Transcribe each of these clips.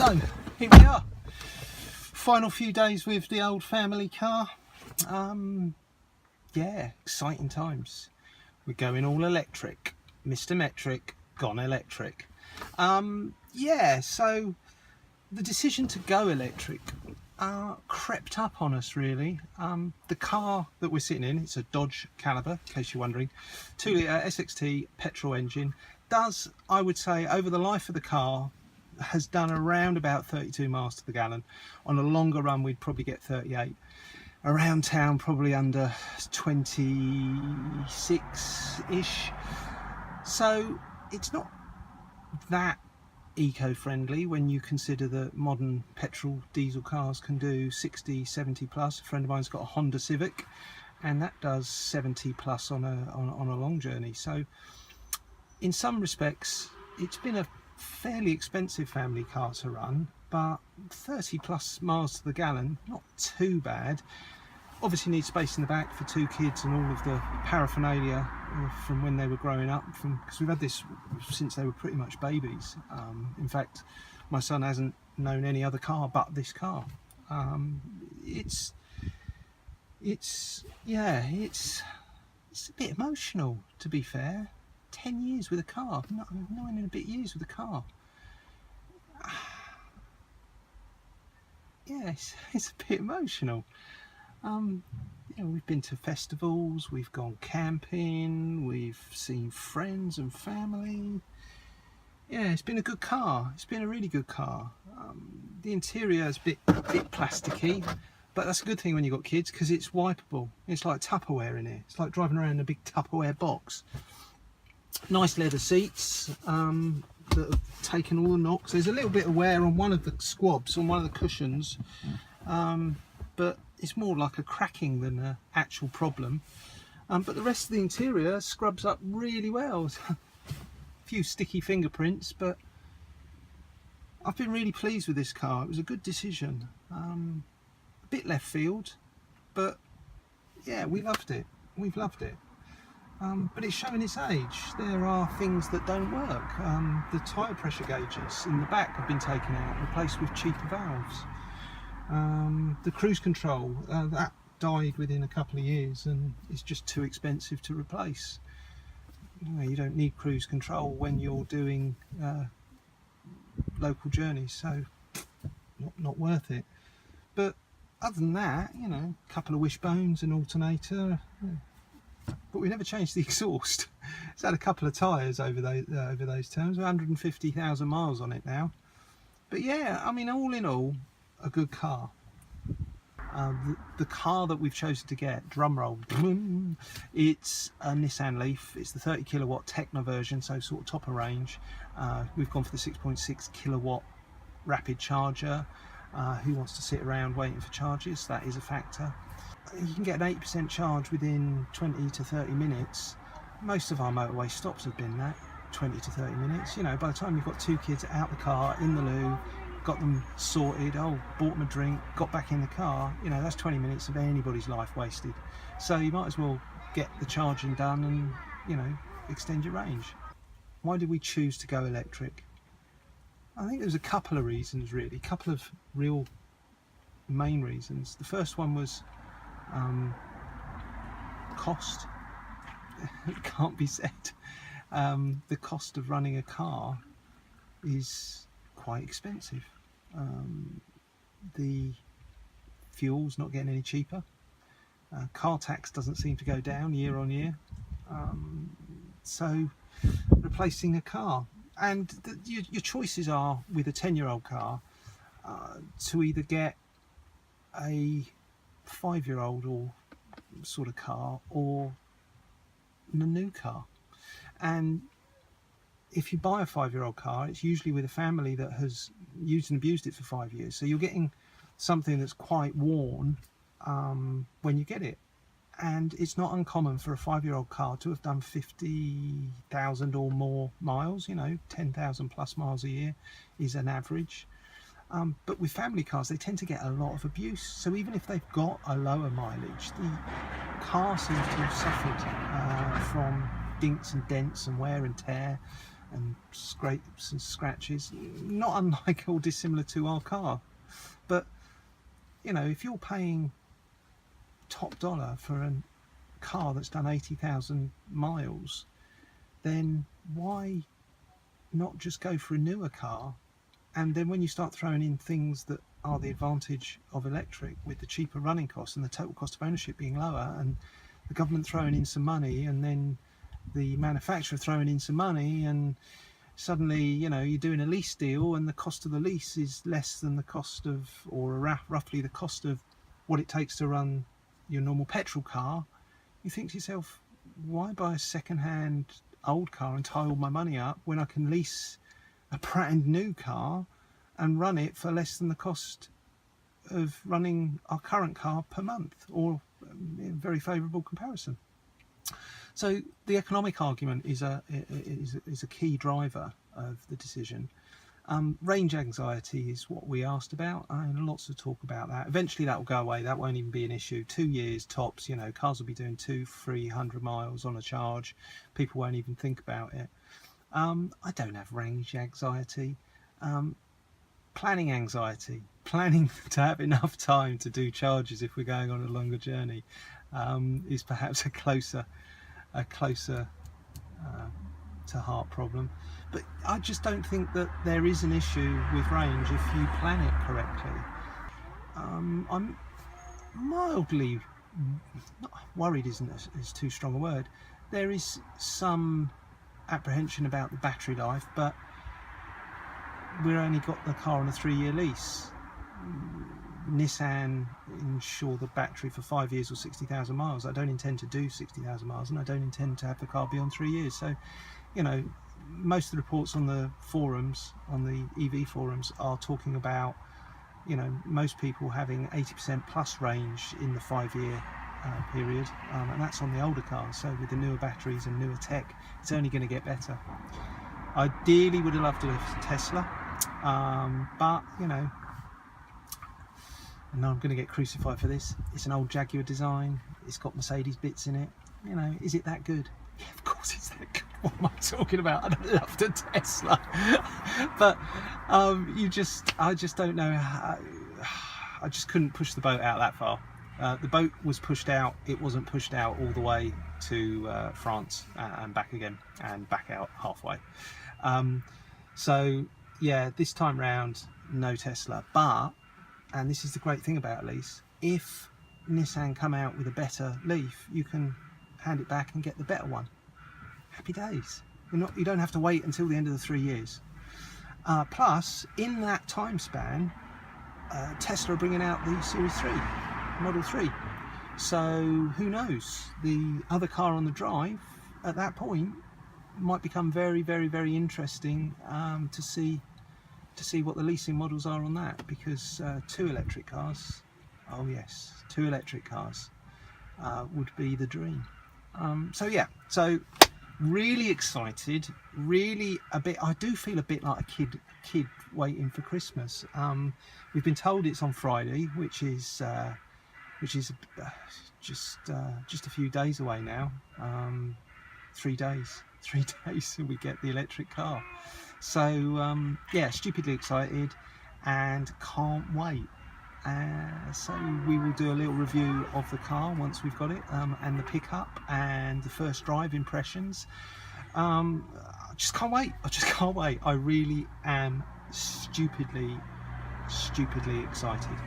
So here we are, final few days with the old family car. Yeah, exciting times. We're going all electric. Mr. Metric gone electric. Yeah, so the decision to go electric crept up on us really. The car that we're sitting in, it's a Dodge Caliber, in case you're wondering, 2 litre SXT petrol engine, does, I would say, over the life of the car, has done around about 32 miles to the gallon. On a longer run we'd probably get 38. Around town probably under 26-ish. So it's not that eco-friendly when you consider that modern petrol diesel cars can do 60, 70 plus. A friend of mine's got a Honda Civic and that does 70 plus on a long journey. So in some respects it's been a fairly expensive family car to run, but 30 plus miles to the gallon, not too bad. Obviously need space in the back for 2 kids and all of the paraphernalia from when they were growing up, because we've had this since they were pretty much babies. In fact, my son hasn't known any other car but this car. It's a bit emotional, to be fair. 10 years with a car, 9 and a bit years with a car. Yeah, it's a bit emotional. You know, we've been to festivals, we've gone camping, we've seen friends and family. Yeah, it's been a good car. It's been a really good car. The interior is a bit plasticky, but that's a good thing when you've got kids because it's wipeable. It's like Tupperware in here. It's like driving around in a big Tupperware box. Nice leather seats that have taken all the knocks. There's a little bit of wear on one of the squabs, on one of the cushions, but it's more like a cracking than an actual problem. But the rest of the interior scrubs up really well. A few sticky fingerprints, but I've been really pleased with this car. It was a good decision. A bit left field, but yeah, we loved it. We've loved it. But it's showing its age. There are things that don't work. The tyre pressure gauges in the back have been taken out, replaced with cheaper valves. The cruise control, that died within a couple of years and it's just too expensive to replace. You don't need cruise control when you're doing local journeys, so not worth it. But other than that, you know, a couple of wishbones, an alternator. But we never changed the exhaust. It's had a couple of tyres over those terms, 150,000 miles on it now. But yeah, I mean, all in all, a good car. The car that we've chosen to get, drumroll, it's a Nissan Leaf. It's the 30 kilowatt Techno version, so sort of top of range. We've gone for the 6.6 kilowatt rapid charger. Who wants to sit around waiting for charges? That is a factor. You can get an 8% charge within 20 to 30 minutes. Most of our motorway stops have been that, 20 to 30 minutes. You know, by the time you've got 2 kids out the car, in the loo, got them sorted, bought them a drink, got back in the car, you know, that's 20 minutes of anybody's life wasted. So you might as well get the charging done and, you know, extend your range. Why did we choose to go electric? I think there's a couple of reasons really, a couple of real main reasons. The first one was cost. It can't be said. The cost of running a car is quite expensive. The fuel's not getting any cheaper. Car tax doesn't seem to go down year on year. So replacing a car, and your choices are with a 10-year-old car to either get a 5-year-old or sort of car or a new car. And if you buy a 5-year-old car, it's usually with a family that has used and abused it for 5 years, so you're getting something that's quite worn when you get it. And it's not uncommon for a 5-year-old car to have done 50,000 or more miles. You know, 10,000 plus miles a year is an average. But with family cars, they tend to get a lot of abuse. So even if they've got a lower mileage, the car seems to have suffered from dinks and dents and wear and tear. and scrapes and scratches, not unlike or dissimilar to our car. But you know, if you're paying top dollar for a car that's done 80,000 miles, then why not just go for a newer car? And then when you start throwing in things that are the advantage of electric, with the cheaper running costs and the total cost of ownership being lower, and the government throwing in some money, and then the manufacturer throwing in some money, and suddenly, you know, you're doing a lease deal and the cost of the lease is less than the cost of, or roughly the cost of what it takes to run your normal petrol car. You think to yourself, why buy a second-hand old car and tie all my money up when I can lease a brand new car and run it for less than the cost of running our current car per month, or a very favourable comparison. So the economic argument is a key driver of the decision. Range anxiety is what we asked about, and lots of talk about that. Eventually that will go away, that won't even be an issue. 2 years tops, you know, cars will be doing 200-300 miles on a charge. People won't even think about it. I don't have range anxiety. Planning anxiety, planning to have enough time to do charges if we're going on a longer journey, is perhaps a closer to heart problem. But I just don't think that there is an issue with range if you plan it correctly. I'm mildly, not worried is too strong a word. There is some apprehension about the battery life, but we've only got the car on a 3-year lease. Nissan insure the battery for 5 years or 60,000 miles. I don't intend to do 60,000 miles, and I don't intend to have the car beyond 3 years. So, you know, most of the reports on the forums, on the EV forums, are talking about, you know, most people having 80% plus range in the 5-year period, and that's on the older cars. So with the newer batteries and newer tech, it's only going to get better. Ideally would have loved a Tesla, but you know, and I'm going to get crucified for this, it's an old Jaguar design, it's got Mercedes bits in it. You know, is it that good? Yeah, of course it's that good. What am I talking about? I'd have loved a Tesla. But I just don't know how, I just couldn't push the boat out that far. The boat was pushed out, it wasn't pushed out all the way to France and back again, and back out halfway. So yeah, this time round, no Tesla. But, and this is the great thing about a lease, if Nissan come out with a better Leaf, you can hand it back and get the better one. Happy days. You don't have to wait until the end of the 3 years. Plus, in that time span, Tesla are bringing out the Series 3, Model 3. So who knows? The other car on the drive at that point might become very, very, very interesting to see what the leasing models are on that, because 2 electric cars, oh yes, 2 electric cars would be the dream. So yeah, so really excited, really I do feel a bit like a kid waiting for Christmas. We've been told it's on Friday, which is just a few days away now. 3 days and we get the electric car. So yeah, stupidly excited and can't wait. So we will do a little review of the car once we've got it, and the pickup and the first drive impressions. I just can't wait. I really am stupidly excited.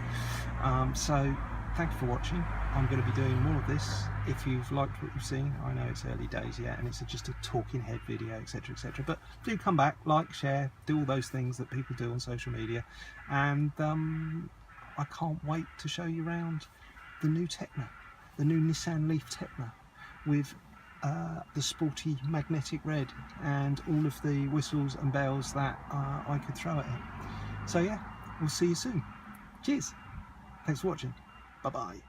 So thank you for watching. I'm going to be doing more of this. If you've liked what you've seen, I know it's early days yet and it's just a talking head video, etc, etc, but do come back, like, share, do all those things that people do on social media, and I can't wait to show you around the new Tecna, the new Nissan Leaf Tecna, with the sporty magnetic red and all of the whistles and bells that I could throw at it. So yeah, we'll see you soon. Cheers. Thanks for watching. Bye bye.